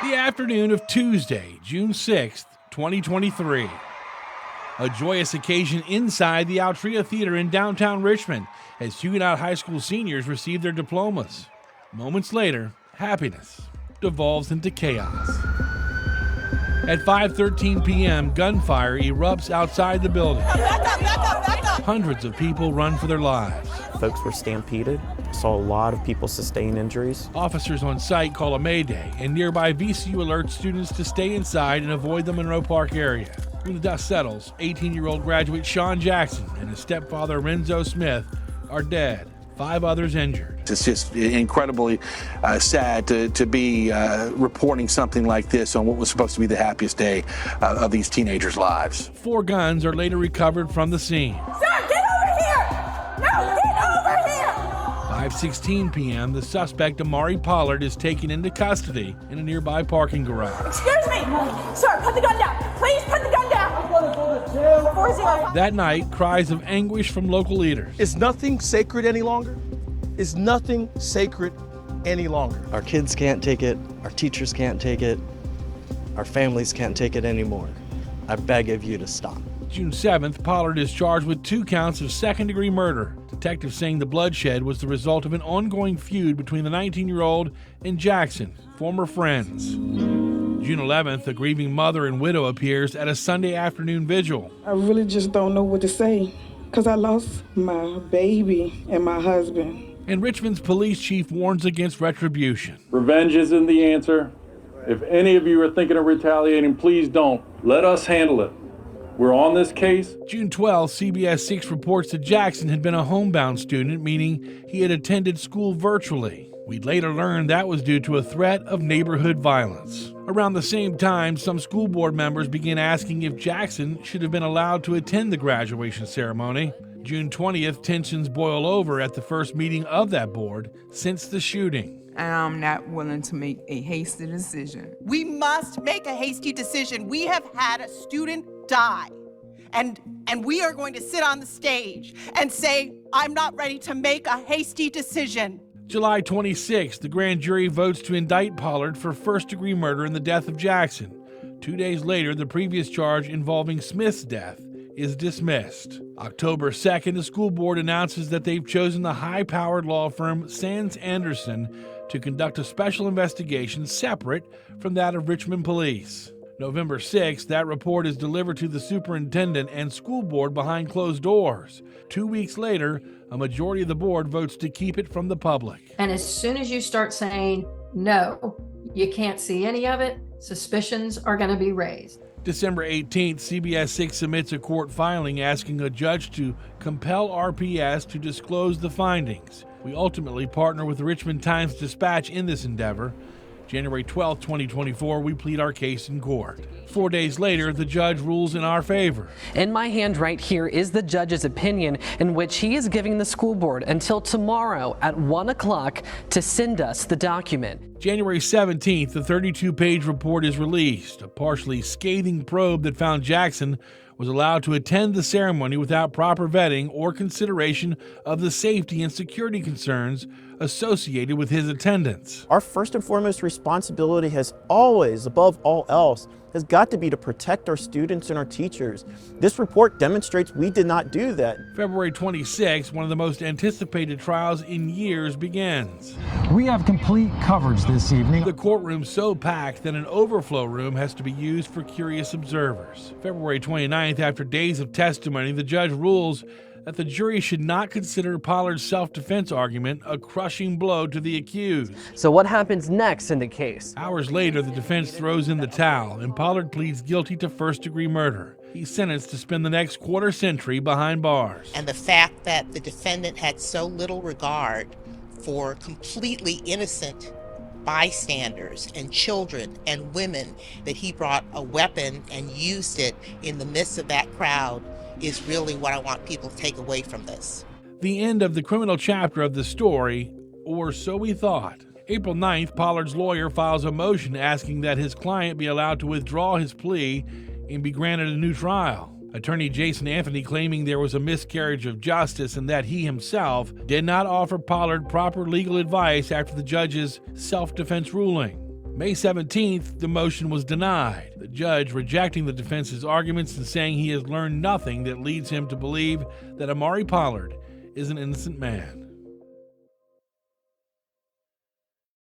The afternoon of Tuesday, June 6th, 2023. A joyous occasion inside the Altria Theater in downtown Richmond as Huguenot High School seniors receive their diplomas. Moments later, happiness devolves into chaos. At 5:13 p.m., gunfire erupts outside the building. Back up. Hundreds of people run for their lives. Folks were stampeded. Saw a lot of people sustain injuries. Officers on site call a mayday, and nearby VCU alerts students to stay inside and avoid the Monroe Park area. When the dust settles, 18-year-old graduate Sean Jackson and his stepfather Renzo Smith are dead. 5 others injured. It's just incredibly sad to be reporting something like this on what was supposed to be the happiest day of these teenagers' lives. 4 guns are later recovered from the scene. Sir, get over here! No, get over here! 5:16 p.m., the suspect Amari Pollard is taken into custody in a nearby parking garage. Excuse me! Sir, put the gun down! Please put the gun down! 405. That night, cries of anguish from local leaders. Is nothing sacred any longer? Is nothing sacred any longer? Our kids can't take it, our teachers can't take it, our families can't take it anymore. I beg of you to stop. June 7th, Pollard is charged with 2 counts of second-degree murder. Detectives saying the bloodshed was the result of an ongoing feud between the 19-year-old and Jackson, former friends. June 11th, a grieving mother and widow appears at a Sunday afternoon vigil. I really just don't know what to say because I lost my baby and my husband. And Richmond's police chief warns against retribution. Revenge isn't the answer. If any of you are thinking of retaliating, please don't. Let us handle it. We're on this case. June 12th, CBS 6 reports that Jackson had been a homebound student, meaning he had attended school virtually. We'd later learn that was due to a threat of neighborhood violence. Around the same time, some school board members began asking if Jackson should have been allowed to attend the graduation ceremony. June 20th, tensions boil over at the first meeting of that board since the shooting. And I'm not willing to make a hasty decision. We must make a hasty decision. We have had a student die. And we are going to sit on the stage and say, I'm not ready to make a hasty decision. July 26th, the grand jury votes to indict Pollard for first-degree murder in the death of Jackson. 2 days later, the previous charge involving Smith's death is dismissed. October 2nd, the school board announces that they've chosen the high-powered law firm Sands Anderson to conduct a special investigation separate from that of Richmond Police. November 6th, that report is delivered to the superintendent and school board behind closed doors. 2 weeks later, a majority of the board votes to keep it from the public. And as soon as you start saying, no, you can't see any of it, suspicions are going to be raised. December 18th, CBS 6 submits a court filing asking a judge to compel RPS to disclose the findings. We ultimately partner with the Richmond Times-Dispatch in this endeavor. January 12, 2024, we plead our case in court. 4 days later, the judge rules in our favor. In my hand right here is the judge's opinion in which he is giving the school board until tomorrow at 1 o'clock to send us the document. January 17th, the 32-page report is released, a partially scathing probe that found Jackson was allowed to attend the ceremony without proper vetting or consideration of the safety and security concerns associated with his attendance. Our first and foremost responsibility has always, above all else, has got to be to protect our students and our teachers. This report demonstrates we did not do that. February 26, one of the most anticipated trials in years begins. We have complete coverage this evening. The courtroom's so packed that an overflow room has to be used for curious observers. February 29th, after days of testimony, the judge rules that the jury should not consider Pollard's self-defense argument a crushing blow to the accused. So what happens next in the case? Hours later, the defense throws in the towel, and Pollard pleads guilty to first-degree murder. He's sentenced to spend the next quarter century behind bars. And the fact that the defendant had so little regard for completely innocent bystanders and children and women that he brought a weapon and used it in the midst of that crowd is really what I want people to take away from this. The end of the criminal chapter of the story, or so we thought. April 9th, Pollard's lawyer files a motion asking that his client be allowed to withdraw his plea and be granted a new trial. Attorney Jason Anthony claiming there was a miscarriage of justice and that he himself did not offer Pollard proper legal advice after the judge's self-defense ruling. May 17th, the motion was denied, the judge rejecting the defense's arguments and saying he has learned nothing that leads him to believe that Amari Pollard is an innocent man.